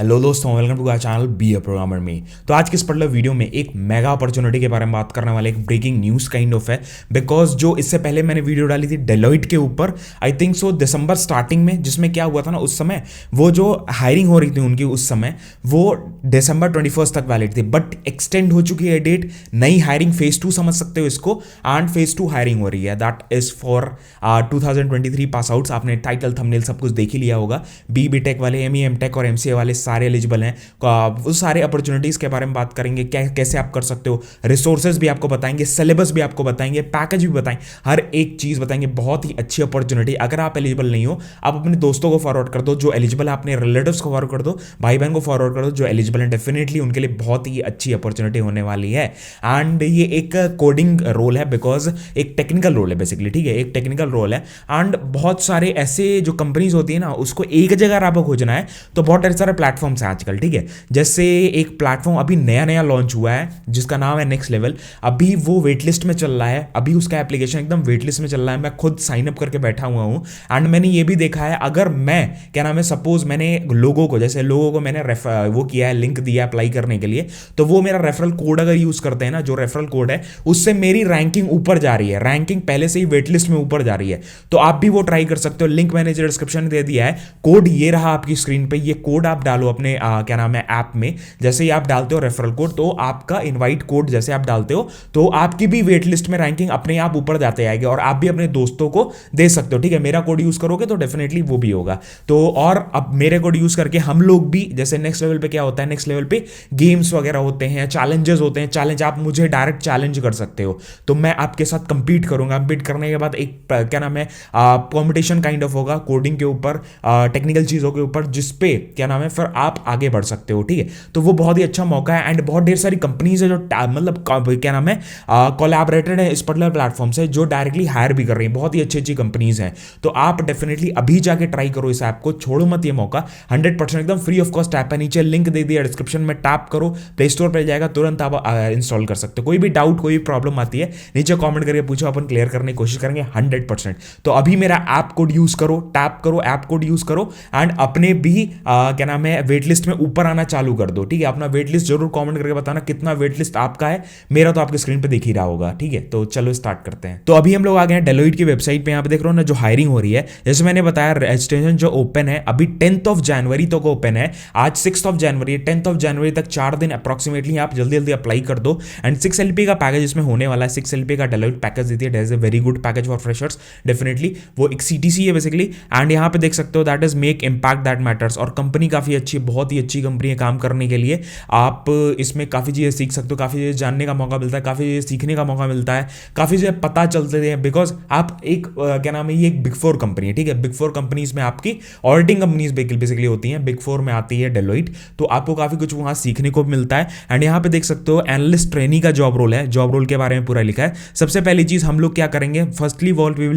Hello दोस्तों, welcome to our channel be a programmer में। तो आज के इस पर्टिकुलर वीडियो में एक मेगा अपॉर्चुनिटी के बारे में बात करने वाले, एक ब्रेकिंग न्यूज़ काइंड ऑफ है। बिकॉज जो इससे पहले मैंने वीडियो डाली थी डेलॉइट के ऊपर, I think so December starting में, जिसमें क्या हुआ था ना, उस समय वो जो हायरिंग हो रही थी उनकी, उस समय वो दिसंबर 21 तक वैलिड थी, बट एक्सटेंड हो चुकी है डेट। नई हायरिंग फेज 2 समझ सकते हो इसको, एंड फेज 2 हायरिंग हो रही है। That is for 2023 pass outs. आपने टाइटल थंबनेल सब कुछ देख ही लिया होगा। बी टेक वाले, एम टेक और MCA वाले सारे एलिजिबल हैं। वो सारे अपॉर्चुनिटीज़ के बारे में बात करेंगे, कैसे आप कर सकते हो, रिसोर्सेज भी आपको बताएंगे, सिलेबस भी आपको बताएंगे, पैकेज भी बताएंगे, हर एक चीज़ बताएंगे। बहुत ही अच्छी अपॉर्चुनिटी। अगर आप एलिजिबल नहीं हो, आप अपने दोस्तों को फॉरवर्ड कर दो जो एलिजिबल है, अपने रिलेटिव्स को फॉरवर्ड कर दो, भाई बहन को फॉरवर्ड कर दो जो एलिजिबल है। डेफिनेटली उनके लिए बहुत ही अच्छी अपॉर्चुनिटी होने वाली है। एंड ये एक कोडिंग रोल है, बिकॉज एक टेक्निकल रोल है बेसिकली, ठीक है, एक टेक्निकल रोल है। एंड बहुत सारे ऐसे जो कंपनीज होती है ना, उसको एक जगह आपको खोजना है तो बहुत सारे प्लेटफॉर्म्स हैं आजकल, ठीक है। जैसे एक प्लेटफॉर्म अभी नया नया लॉन्च हुआ है जिसका नाम है नेक्स्ट लेवल। अभी वो वेट लिस्ट में चल रहा है, अभी उसका एप्लीकेशन एकदम वेट लिस्ट में चल रहा है। मैं खुद साइन अप करके बैठा हुआ हूँ। एंड मैंने ये भी देखा है, अगर मैं क्या नाम है, सपोज मैंने लोगों को मैंने वो किया है, लिंक दिया अप्लाई करने के लिए, तो वो मेरा रेफरल कोड अगर यूज करते हैं ना, जो रेफरल कोड है, उससे मेरी रैंकिंग ऊपर जा रही है। रैंकिंग पहले से ही वेट लिस्ट में ऊपर जा रही है। तो आप भी वो ट्राई कर सकते हो। लिंक मैंने डिस्क्रिप्शन दे दिया है। कोड ये रहा आपकी स्क्रीन पे। ये कोड आप डालो अपने क्या नाम है ऐप में। जैसे ही आप डालते हो रेफरल कोड, तो आपका इनवाइट कोड जैसे आप डालते हो, तो आपकी भी वेट लिस्ट में रैंकिंग अपने आप ऊपर जाते आएगी, और आप भी अपने दोस्तों को दे सकते हो, ठीक है। मेरा कोड यूज करोगे तो डेफिनेटली वो भी होगा। तो और अब मेरे कोड यूज करके हम लोग भी, जैसे नेक्स्ट लेवल पे क्या होता है, नेक्स्ट लेवल पे गेम्स वगैरह होते हैं, चैलेंजेस होते हैं। चैलेंज आप मुझे डायरेक्ट चैलेंज कर सकते हो, तो मैं आपके साथ कंपीट करूंगा। कंपीट करने के बाद एक क्या नाम है कॉम्पिटिशन काइंड ऑफ होगा, कोडिंग के ऊपर, टेक्निकल चीजों के ऊपर, जिसपे क्या नाम है फिर आप आगे बढ़ सकते हो, ठीक है। तो वो बहुत ही अच्छा मौका है। एंड बहुत ढेर सारी कंपनीज है जो मतलब क्या नाम है कोलैबोरेटेड है इस पर्टिकुलर प्लेटफॉर्म से, जो डायरेक्टली हायर भी कर रही है। बहुत ही अच्छी अच्छी कंपनीज हैं। तो आप डेफिनेटली अभी जाके ट्राई करो इस ऐप को, छोड़ो मत ये मौका। 100% एकदम फ्री ऑफ कॉस्ट ऐप है। नीचे लिंक दे दिया डिस्क्रिप्शन में, टैप करो, प्ले स्टोर पर जाएगा, तुरंत आप इंस्टॉल कर सकते हो। कोई भी डाउट, कोई भी प्रॉब्लम आती है, नीचे कॉमेंट करके पूछो, अपन क्लियर करने की कोशिश करेंगे 100%। तो अभी मेरा ऐप कोड यूज करो, टैप करो, ऐप कोड यूज करो, एंड अपने भी क्या नाम है वेट लिस्ट में ऊपर आना चालू कर दो, ठीक है। अपना वेट लिस्ट जरूर कमेंट करके बताना कितना वेट लिस्ट आपका है। मेरा तो आपके स्क्रीन पे दिख ही रहा होगा, ठीक है। तो चलो स्टार्ट करते हैं। तो अभी हम लोग आ गए हैं डेलोइट की वेबसाइट पे। यहाँ पे देख रहे हो ना, जो हायरिंग हो रही है, जैसे मैंने बताया, रजिस्ट्रेशन जो ओपन है अभी 10 जनवरी तक ओपन है। आज 6 जनवरी, 10 जनवरी तक 4 दिन अप्रॉक्सीमेटली आप जल्दी जल्दी अप्लाई कर दो। एंड 6 LP का पैकेज इसमें होने वाला है। 6 LP का डेलोइट पैकेज देती है। That is a very good package for freshers, definitely. वो एक CTC है बेसिकली। एंड यहाँ पे देख सकते हो, that is make impact that matters. और कंपनी काफी अच्छी है, बहुत ही अच्छी कंपनी है काम करने के लिए। आप इसमें काफ़ी चीज़ें सीख सकते हो, काफ़ी चीज़ें जानने का मौका मिलता है, काफ़ी चीज़ें सीखने का मौका मिलता है, काफ़ी चीज़ें पता चलते हैं। बिकॉज आप एक क्या नाम है, ये एक बिग 4 कंपनी है, ठीक है। बिग 4 कंपनीज में आपकी ऑडिटिंग कंपनीज बेसिकली होती हैं। बिग 4 में आती है डेलोइट, तो आपको काफ़ी कुछ वहाँ सीखने को मिलता है। एंड यहाँ पे देख सकते हो एनालिस्ट ट्रेनी का जॉब रोल है। जॉब रोल के बारे में पूरा लिखा है। सबसे पहली चीज़ हम लोग क्या करेंगे, firstly we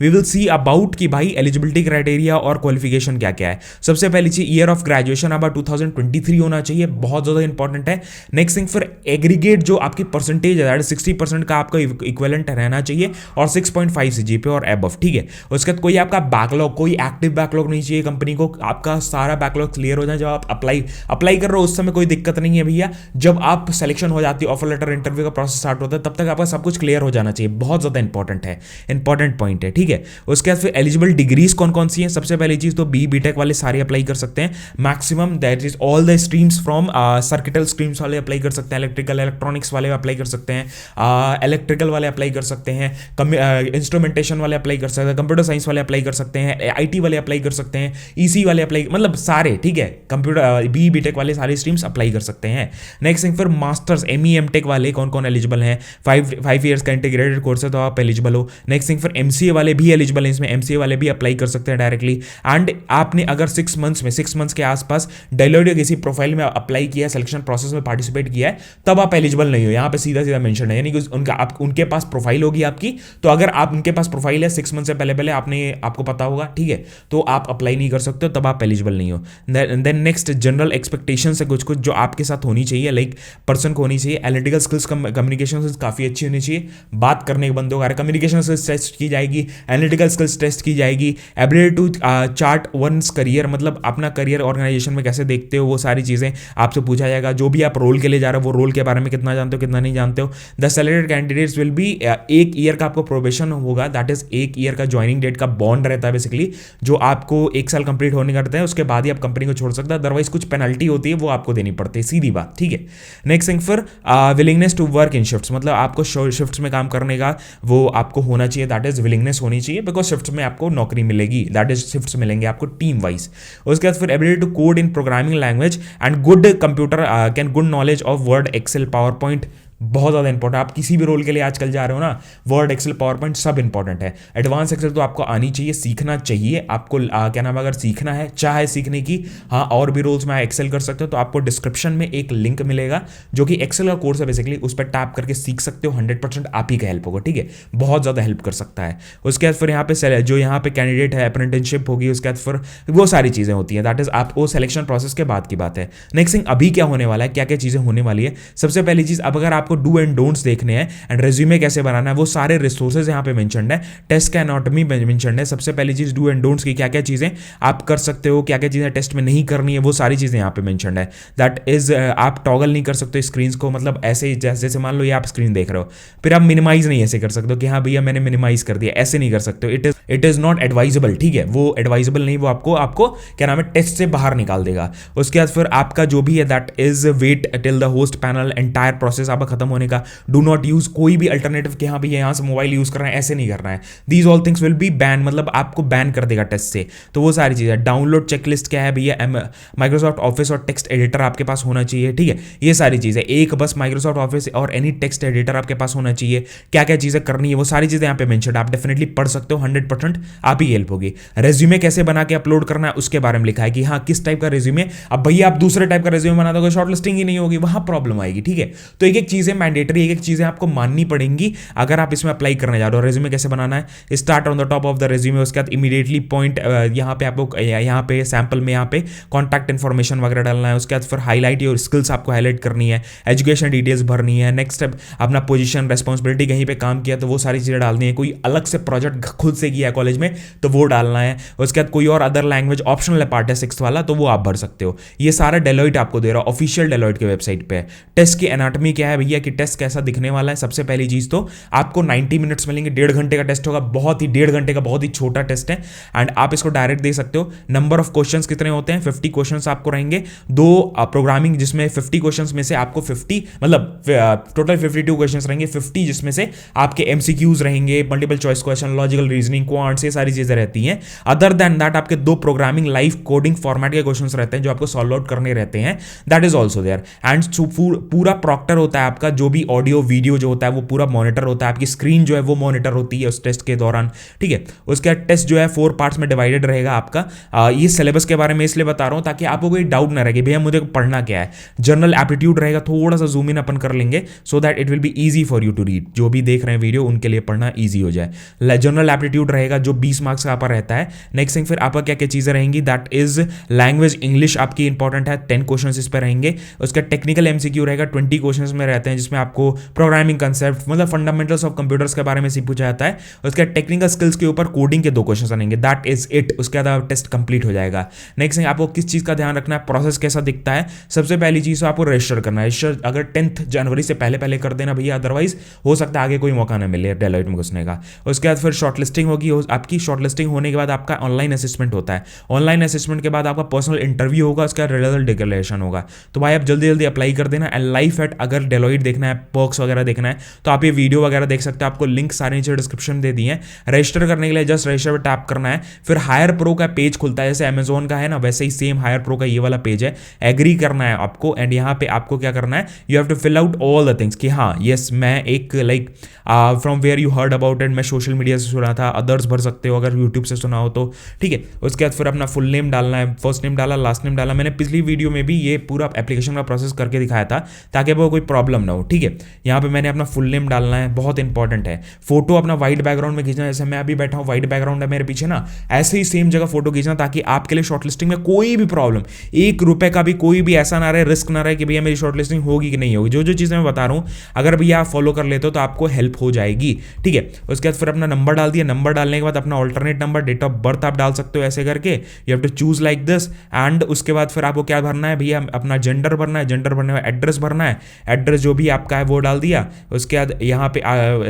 will see about कि भाई एलिजिबिलिटी क्राइटेरिया और क्वालिफिकेशन क्या क्या है। सबसे पहली चीज, ईयर ऑफ ग्रेजुएशन अब 2023 होना चाहिए, बहुत ज्यादा इंपॉर्टेंट है। नेक्स्ट थिंग, फिर एग्रीगेट जो आपकी परसेंटेज है, 60% का आपका इक्विवेलेंट रहना चाहिए, और 6.5 CGPA और एबव, ठीक है। उसके बाद कोई आपका बैकलॉग, कोई एक्टिव बैकलॉग नहीं चाहिए कंपनी को। आपका सारा बैकलॉग क्लियर हो जाए। जब आप अप्लाई कर रहे हो उस समय कोई दिक्कत नहीं है भैया। जब आप सिलेक्शन हो जाती है, ऑफर लेटर, इंटरव्यू का प्रोसेस स्टार्ट होता है, तब तक आपका सब कुछ क्लियर हो जाना चाहिए। बहुत ज्यादा इंपॉर्टेंट है, इंपॉर्टेंट पॉइंट है, ठीक है। उसके बाद फिर एलिजिबल डिग्रीज कौन कौन सी हैं। सबसे पहली चीज तो बी टेक वाले सारे अप्लाई कर सकते हैं maximum, that is all the streams from circuital streams वाले अप्लाई कर सकते हैं, इलेक्ट्रिकल इलेक्ट्रॉनिक्स वाले अप्लाई कर सकते हैं, इलेक्ट्रिकल वाले अप्लाई कर सकते हैं, इंस्ट्रूमेंटेशन वाले अप्लाई कर सकते हैं, कंप्यूटर साइंस वाले अप्लाई कर सकते हैं, IT वाले अप्लाई कर सकते हैं, EC वाले अप्लाई, मतलब सारे, ठीक है। कंप्यूटर बी टेक वाले सारे स्ट्रीम्स अप्लाई कर सकते हैं। नेक्स्ट थिंग, फिर मास्टर्स ME MTech वाले कौन कौन एलिजिबल हैं। 5 ईयर्स का इंटीग्रेटेड कोर्स है तो आप एलिजिबल हो। नेक्स्ट थिंग, फिर MCA वाले भी एलिजिबल हैं इसमें। MCA वाले भी अप्लाई कर सकते हैं डायरेक्टली। एंड आपने अगर 6 मंथ्स के आसपास डेलोइट या किसी प्रोफाइल में अप्लाई किया है, सिलेक्शन प्रोसेस में पार्टिसिपेट किया है, तब आप एलिजिबल नहीं हो। यहाँ पे सीधा सीधा मेंशन है, यानी कि उनके पास प्रोफाइल होगी आपकी। तो अगर आप उनके पास प्रोफाइल है 6 मंथ से पहले आपको पता होगा, ठीक है, तो आप अप्लाई नहीं कर सकते हो, तब आप एलिजिबल नहीं हो। देन नेक्स्ट, जनरल एक्सपेक्टेशन से कुछ जो आपके साथ होनी चाहिए, लाइक पर्सन को होनी चाहिए। एनालिटिकल स्किल्स, कम्युनिकेशन स्किल्स काफी अच्छी होनी चाहिए। बात करने के बंदों का कम्युनिकेशन स्किल्स टेस्ट की जाएगी, एनालिटिकल स्किल्स टेस्ट की जाएगी, ability to chart one's career, मतलब अपना करियर ऑर्गेनाइजेशन ऑर्गेनाइजेशन में कैसे देखते हो, वो सारी चीज़ें आपसे पूछा जाएगा। जो भी आप रोल के लिए जा रहे हो वो रोल के बारे में कितना जानते हो, कितना नहीं जानते हो। The selected candidates will be, 1 year का आपको प्रोबेशन होगा, दैट इज 1 ईयर का ज्वाइनिंग डेट का बॉन्ड रहता है बेसिकली, जो आपको 1 साल कंप्लीट होने करते हैं, उसके बाद ही आप कंपनी को छोड़ सकते हैं। अदरवाइज कुछ पेनल्टी होती है वो आपको देनी पड़ती है, सीधी बात, ठीक है। नेक्स्ट थिंग फिर willingness to work in shifts, मतलब आपको शिफ्ट्स में काम करने का वो आपको होना चाहिए, दैट इज विलिंगनेस होनी चाहिए, बिकॉज शिफ्ट्स में आपको नौकरी मिलेगी, दैट इज शिफ्ट्स मिलेंगे आपको टीम वाइज। उसके बाद फिर ability to code in programming language and good computer can good knowledge of Word, Excel, PowerPoint, बहुत ज़्यादा इंपॉर्टेंट। आप किसी भी रोल के लिए आजकल जा रहे हो ना, वर्ड, एक्सेल, पावर पॉइंट सब इंपॉर्टेंट है। एडवांस एक्सेल तो आपको आनी चाहिए, सीखना चाहिए आपको। क्या नाम है, अगर सीखना है, चाहे सीखने की, हाँ और भी रोल्स में एक्सेल कर सकते हो, तो आपको डिस्क्रिप्शन में एक लिंक मिलेगा जो कि एक्सेल का कोर्स है बेसिकली, उस पर टैप करके सीख सकते हो। 100% आप ही का हेल्प होगा, ठीक है, बहुत ज़्यादा हेल्प कर सकता है। उसके बाद फिर यहाँ पे जो यहाँ पे कैंडिडेट है, अप्रेंटिसशिप होगी, उसके बाद फिर वो सारी चीज़ें होती हैं, दैट इज आप वो सिलेक्शन प्रोसेस के बाद की बात है। नेक्स्ट थिंग, अभी क्या होने वाला है, क्या क्या चीज़ें होने वाली है। सबसे पहली चीज़, अब अगर आपको डू एंड डोंट्स देखने हैं एंड रेज्यूमे कैसे बनाना है, वो सारे रिसोर्सेज यहाँ पे मेंशन्ड है, टेस्ट का एनाटॉमी मेंशन्ड है। सबसे पहली चीज डू एंड डोंट्स की क्या क्या चीजें आप कर सकते हो, क्या क्या चीजें टेस्ट में नहीं करनी है, वो सारी चीजें यहाँ पे मेंशन्ड है। दैट इज आप टॉगल नहीं कर सकते स्क्रीन को, मतलब ऐसे जैसे मान लो ये आप स्क्रीन देख रहे हो, फिर आप मिनिमाइज नहीं ऐसे कर सकते हो कि हाँ भैया मैंने मिनिमाइज कर दिया, ऐसे नहीं कर सकते हो। इट इज नॉट एडवाइजेबल, ठीक है, वो एडवाइजेबल नहीं, वो आपको क्या नाम है टेस्ट से बाहर निकाल देगा। उसके बाद फिर आपका जो भी है that is wait till the host panel, entire process आपका खत्म होने का। डू नॉट यूज कोई भी अल्टरनेटिव कि हाँ भैया यहाँ से मोबाइल यूज करना है, ऐसे नहीं करना है। These all things will be ban, मतलब आपको बैन कर देगा टेस्ट से, तो वो सारी चीजें। डाउनलोड चेकलिस्ट क्या है भैया, माइक्रोसॉफ्ट ऑफिस और टेक्स्ट एडिटर आपके पास होना चाहिए, ठीक है, ये सारी चीजें। एक बस माइक्रोसॉफ्ट ऑफिस और एनी टेक्स्ट एडिटर आपके पास होना चाहिए। क्या क्या चीजें करनी है वो सारी चीजें यहाँ पे मेंशन, आप डेफिनेटली पढ़ सकते हो, 100% आप ही हेल्प होगी। रेज्यूमे कैसे बना के अपलोड करना है उसके बारे में लिखा है कि हाँ किस टाइप का रेज्यूमे। अब भैया आप दूसरे टाइप का रेज्यूमे बना दोगे, शॉर्ट लिस्टिंग ही नहीं होगी, वहां प्रॉब्लम आएगी, ठीक है। तो एक एक चीजें मैंडेटरी, एक एक चीजें आपको माननी पड़ेंगी अगर आप इसमें अप्लाई करने जा रहे हो। रेज्यूमे कैसे बनाना है, start on the top of the resume, उसके बाद इमीडिएटली पॉइंट, यहाँ पे आपको यहाँ पे सैंपल में यहाँ पे कॉन्टैक्ट इन्फॉर्मेशन वगैरह डालना है। उसके बाद फिर हाईलाइट योर स्किल्स आपको हाईलाइट करनी है, एजुकेशन डिटेल्स भरनी है। नेक्स्ट स्टेप अपना पोजीशन, रेस्पॉन्सिबिलिटी, कहीं पे काम किया तो वो सारी चीज़ें डालनी है। कोई अलग से प्रोजेक्ट खुद से किया है कॉलेज में तो वो डालना है। उसके बाद कोई और अदर लैंग्वेज ऑप्शनल पार्ट है 6th वाला, तो वो आप भर सकते हो। ये सारा डेलॉइट आपको दे रहा है, ऑफिशियल डेलॉइट के वेबसाइट पे। टेस्ट की एनाटॉमी क्या है भैया, कि टेस्ट कैसा दिखने वाला है। सबसे पहली चीज तो आपको 90 मिनट्स मिलेंगे, 1.5 घंटे का टेस्ट होगा, बहुत ही 1.5 घंटे का बहुत ही छोटा टेस्ट है एंड आप इसको डायरेक्ट दे सकते हो। नंबर ऑफ क्वेश्चंस कितने होते हैं, 50 क्वेश्चंस आपको रहेंगे। 2 प्रोग्रामिंग जिसमें 50 क्वेश्चंस में से आपको 50 मतलब टोटल 52 क्वेश्चंस रहेंगे, 50 जिसमें से आपके एमसीक्यूज रहेंगे, multiple choice question, logical reasoning, quants, ये सारी चीजें रहती हैं। अदर देन दैट आपके 2 प्रोग्रामिंग लाइव कोडिंग फॉर्मेट के क्वेश्चंस रहते हैं जो आपको सॉल्व आउट करने रहते हैं, that is also there. And पूरा प्रॉक्टर होता है आपका, जो भी ऑडियो वीडियो जो होता है वो पूरा मॉनिटर होता है, आपकी स्क्रीन जो है वो मॉनिटर होती है उस टेस्ट के दौरान, ठीक है। उसके टेस्ट जो है 4 पार्ट्स में डिवाइडेड रहेगा आपका। ये सिलेबस के बारे में इसलिए बता रहा हूं ताकि आपको कोई डाउट ना रहे कि भैया मुझे पढ़ना क्या है। जनरल एप्टीट्यूड रहेगा, थोड़ा सा जूम इन अपन कर लेंगे so that it will be easy for you to read, जो भी देख रहे हैं वीडियो उनके लिए पढ़ना ईजी हो जाए। जनरल एप्टीट्यूड रहेगा जो 20 मार्क्स का आपका रहता है। नेक्स्ट थिंग फिर आपका क्या क्या चीजें रहेंगी, दैट इज लैंग्वेज इंग्लिश आपकी इंपॉर्टेंट है, 10 क्वेश्चन इस पर रहेंगे। उसका टेक्निकल एमसीक्यू रहेगा, 20 क्वेश्चन में रहते हैं, जिसमें आपको प्रोग्रामिंग कंसेप्ट मतलब फंडामेंटल्स ऑफ कंप्यूटर्स के बारे में पूछा जाता है। उसके टेक्निकल स्किल्स के ऊपर कोडिंग के 2 क्वेश्चन आएंगे, दैट इज इट। उसके बाद टेस्ट कंप्लीट हो जाएगा। नेक्स्ट थिंग आपको किस चीज का ध्यान रखना है, प्रोसेस कैसा दिखता है। सबसे पहली चीज तो आपको रजिस्टर करना है। रजिस्टर अगर 10 जनवरी से पहले कर देना भैया, अदरवाइज हो सकता है आगे कोई मौका ना मिले डेलॉइट में घुसने का। उसके बाद फिर शॉर्टलिस्टिंग होगी, आपकी शॉर्टलिस्टिंग होने के बाद आपका ऑनलाइन असेसमेंट होता है। ऑनलाइन असेसमेंट के बाद आपका पर्सनल इंटरव्यू होगा, उसका रिजल्ट डिक्लेरेशन होगा। तो भाई आप जल्दी अप्लाई कर देना। एंड लाइफ एट अगर डेलॉइट देखना है, पर्क्स वगैरह देखना है तो आप ये वीडियो वगैरह देख सकते हो, आपको लिंक सारे नीचे डिस्क्रिप्शन दे दिए हैं। रजिस्टर करने के लिए जस्ट रजिस्टर पे टैप करना है, फिर हायर प्रो का पेज खुलता है, जैसे अमेजोन का है ना वैसे ही सेम हायर प्रो का ये वाला पेज है। एग्री करना है आपको एंड यहाँ पे आपको क्या करना है, you have to fill out all the things कि हाँ यस मैं एक like from where you heard about it, मैं सोशल मीडिया से सुना था, अदर्स भर सकते हो अगर यूट्यूब से सुना हो तो, ठीक है। उसके बाद फिर अपना फुल नेम डालना है, फर्स्ट नेम डाला, लास्ट नेम डाला। मैंने पिछली वीडियो में भी ये पूरा एप्लीकेशन का प्रोसेस करके दिखाया था ताकि वो कोई प्रॉब्लम ना डालना हो, ठीक है। यहाँ पे मैंने अपना फुल नेम डालना है, बहुत इंपॉर्टेंट है। फोटो अपना व्हाइट बैकग्राउंड में खींचना, जैसे मैं अभी बैठा हूँ व्हाइट बैकग्राउंड है मेरे पीछे ना, ऐसे ही सेम जगह फोटो खींचना, ताकि आपके लिए शॉर्टलिस्टिंग में कोई भी प्रॉब्लम, ₹1 का भी कोई भी ऐसा ना रहे, रिस्क ना रहे कि भैया मेरी शॉर्टलिस्टिंग होगी कि नहीं होगी। जो जो चीज़ें मैं बता रहा हूँ अगर भैया आप फॉलो कर लेते हो तो आपको हेल्प हो जाएगी, ठीक है। उसके बाद फिर अपना नंबर डाल दिया, नंबर डालने के बाद अपना alternate number, date of birth आप डाल सकते हो ऐसे करके, you have to choose like this. And उसके बाद फिर आपको क्या भरना है भैया, अपना जेंडर भरना है, जेंडर भरने में एड्रेस भरना है, एड्रेस जो भी आपका है वो डाल दिया। उसके बाद यहाँ पे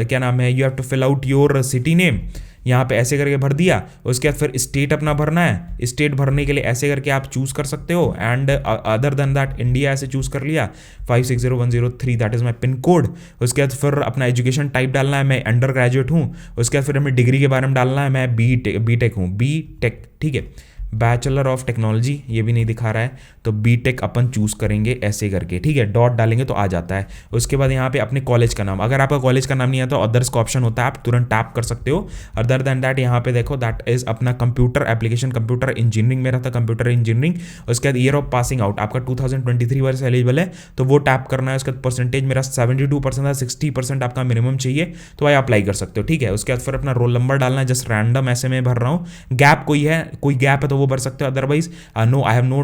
क्या नाम है, you have to fill out your city name, यहाँ पे ऐसे करके भर दिया। उसके बाद फिर स्टेट अपना भरना है, स्टेट भरने के लिए ऐसे करके आप चूज कर सकते हो। And other than that India ऐसे चूज कर लिया, 560103 that is my pin code. उसके बाद फिर अपना एजुकेशन टाइप डालना है, मैं अंडर ग्रेजुएट हूँ। उसके बाद फिर हमें डिग्री के बारे में डालना है, मैं बी टेक हूँ, बी.टेक, ठीक है, बैचलर ऑफ टेक्नोलॉजी, ये भी नहीं दिखा रहा है तो बी.टेक अपन चूज करेंगे ऐसे करके, ठीक है, डॉट डालेंगे तो आ जाता है। उसके बाद यहाँ पे अपने कॉलेज का नाम, अगर आपका कॉलेज का नाम नहीं आता तो अदर्स का ऑप्शन होता है, आप तुरंत टैप कर सकते हो। अदर देन दैट यहाँ पे देखो दैट इज अपना कंप्यूटर एप्लीकेशन, कंप्यूटर इंजीनियरिंग मेरा था, कंप्यूटर इंजीनियरिंग। उसके बाद ईयर ऑफ पासिंग आउट आपका 2023 वर्ष से एलिजिबल है तो वो टैप करना है। उसके बाद परसेंटेज मेरा 72% था, 60% आपका मिनिमम चाहिए तो आप अप्लाई कर सकते हो, ठीक है। उसके बाद फिर अपना रोल नंबर डालना है, जस्ट रैंडम ऐसे में भर रहा हूँ। गैप कोई गैप है तो वो भर सकते हो, otherwise no I have no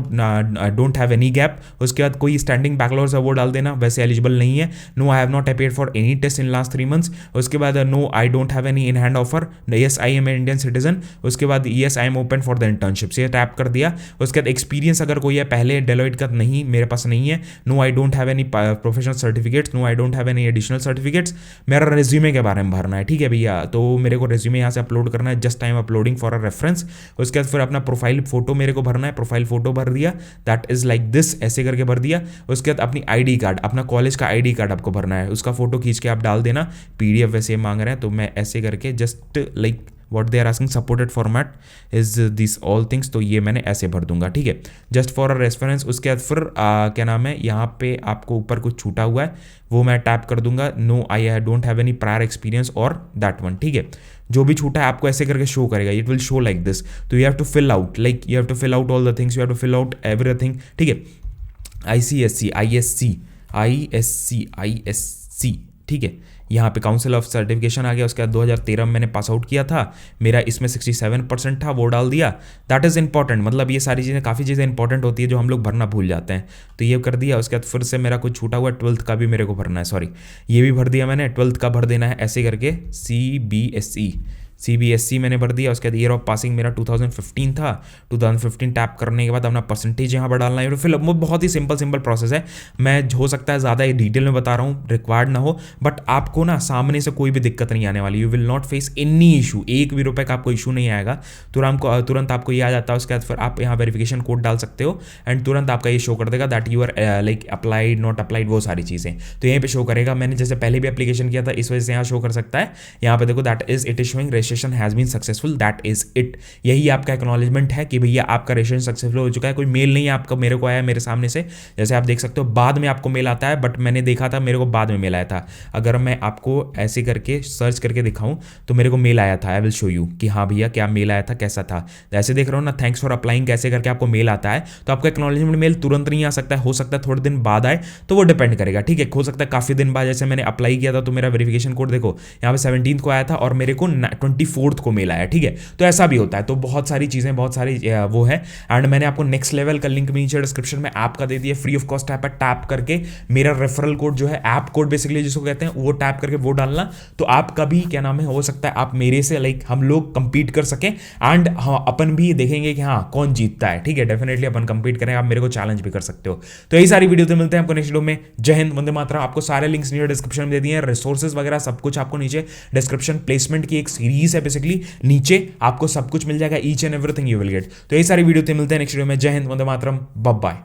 don't have any gap. उसके बाद कोई स्टैंडिंग बैकलॉग्स है वो डाल देना, वैसे एलिजिबल नहीं है। No I have not appeared for any test in last 3 months। उसके बाद no I don't have any in hand offer, yes I am an Indian citizen. उसके बाद yes I am open for the internships, ये tap कर दिया। उसके बाद experience अगर कोई है पहले डेलोइट का, नहीं मेरे पास नहीं है। No I don't have any professional certificates, no I don't have any additional certificates. मेरा रेज्यूमे के बारे में भरना है, ठीक है भैया, तो मेरे को रेज्यूमे यहाँ से अपलोड करना है, just I am uploading for a reference. उसके बाद फिर अपना प्रोफाइल फोटो मेरे को भरना है, प्रोफाइल फोटो भर दिया, दैट इज लाइक दिस ऐसे करके भर दिया। उसके बाद अपनी आईडी कार्ड, अपना कॉलेज का आईडी कार्ड आपको भरना है, उसका फोटो खींच के आप डाल देना। पीडीएफ वैसे मांग रहे हैं तो मैं ऐसे करके just like what they are asking, supported format is this all things, तो ये मैंने ऐसे भर दूंगा, ठीक है, जस्ट फॉर अ रेफरेंस। उसके बाद फिर क्या नाम है, यहाँ पे आपको ऊपर कुछ छूटा हुआ है वो मैं टैप कर दूंगा, no I don't have any prior experience और दैट वन, ठीक है। जो भी छूटा है आपको ऐसे करके शो करेगा, it will show like this. तो you have to fill out, like you have to fill out all the things, you have to fill out everything, ठीक है। ICSC, ISC, ठीक है। यहाँ पे काउंसिल ऑफ सर्टिफिकेशन आ गया। उसके बाद 2013 में मैंने पास आउट किया था, मेरा इसमें 67% था, वो डाल दिया। दैट इज़ इंपॉर्टेंट, मतलब ये सारी चीज़ें, काफ़ी चीज़ें इंपॉर्टेंट होती है जो हम लोग भरना भूल जाते हैं, तो ये कर दिया। उसके बाद फिर से मेरा कुछ छूटा हुआ 12th का भी मेरे को भरना है, सॉरी ये भी भर दिया मैंने, 12th का भर देना है ऐसे करके। CBSE मैंने भर दिया। उसके बाद ईयर ऑफ पासिंग मेरा 2015 था, 2015 टैप करने के बाद अपना परसेंटेज यहाँ पर डालना है। फिर बहुत ही सिंपल प्रोसेस है, मैं हो सकता है ज़्यादा डिटेल में बता रहा हूँ, रिक्वायर्ड ना हो, बट आपको ना सामने से कोई भी दिक्कत नहीं आने वाली, you will not face any issue, ₹1 का आपको इशू नहीं आएगा, तुरंत आपको ये आ जाता है। उसके बाद फिर आप यहाँ वेरिफिकेशन कोड डाल सकते हो एंड तुरंत आपका ये शो कर देगा that you are like applied not applied, वो सारी चीज़ें तो यहीं पे शो करेगा। मैंने जैसे पहले भी एप्लीकेशन किया था इस वजह से यहाँ शो कर सकता है। यहाँ पे देखो that is it is showing registration has been successful, that is it, यही आपका एक्नॉलेजमेंट है कि भैया आपका रजिस्ट्रेशन सक्सेसफुल हो चुका है। कोई मेल नहीं है आपका, मेरे को आया मेरे सामने से, जैसे आप देख सकते हो बाद में आपको मेल आता है, बट मैंने देखा था मेरे को बाद में मेल आया था। अगर मैं आपको ऐसे करके सर्च करके दिखाऊं तो मेरे को मेल आया था, आई विल शो यू कि हाँ भैया क्या मेल आया था, कैसा था। ऐसे देख रहा हूँ ना, थैंक्स फॉर अप्लाइंग कैसे करके आपको मेल आता है, तो आपका एक्नॉलेजमेंट मेल तुरंत नहीं आ सकता है, हो सकता है थोड़े दिन बाद आए, तो वो डिपेंड करेगा, ठीक है। हो सकता है काफी दिन बाद, जैसे मैंने अप्लाई किया था तो मेरा वेरिफिकेशन कोड देखो यहाँ पे 17 को आया था और मेरे को 24 को मेल आया, ठीक है। तो ऐसा भी होता है, तो बहुत सारी चीजें, बहुत सारी वो है। एंड मैंने आपको नेक्स्ट लेवल का लिंक नीचे डिस्क्रिप्शन में ऐप का दे दिया, फ्री ऑफ कॉस्ट ऐप है, टैप करके मेरा रेफरल कोड जो है, ऐप कोड बेसिकली जिसको कहते हैं, वो टैप करके वो डालना, तो आपका भी क्या नाम है, हो सकता है आप मेरे से लाइक हम लोग कंपीट कर सकें एंड हाँ अपन भी देखेंगे कि हाँ कौन जीतता है, ठीक है। डेफिनेटली अपन कंपीट करें, आप मेरे को चैलेंज भी कर सकते हो। तो यही सारी वीडियो मिलते हैं आपको नेक्स्ट वीडियो में। जय हिंद, वंदे मातरम। आपको सारे लिंक्स नीचे डिस्क्रिप्शन में दे दिए हैं, रिसोर्सेज वगैरह सब कुछ आपको नीचे डिस्क्रिप्शन, प्लेसमेंट की एक सीरीज है बेसिकली, नीचे आपको सब कुछ मिल जाएगा, each and everything you will get. तो यही सारी वीडियो मिलते हैं नेक्स्ट वीडियो में। जय हिंद, वंदे मातरम, बाय बाय।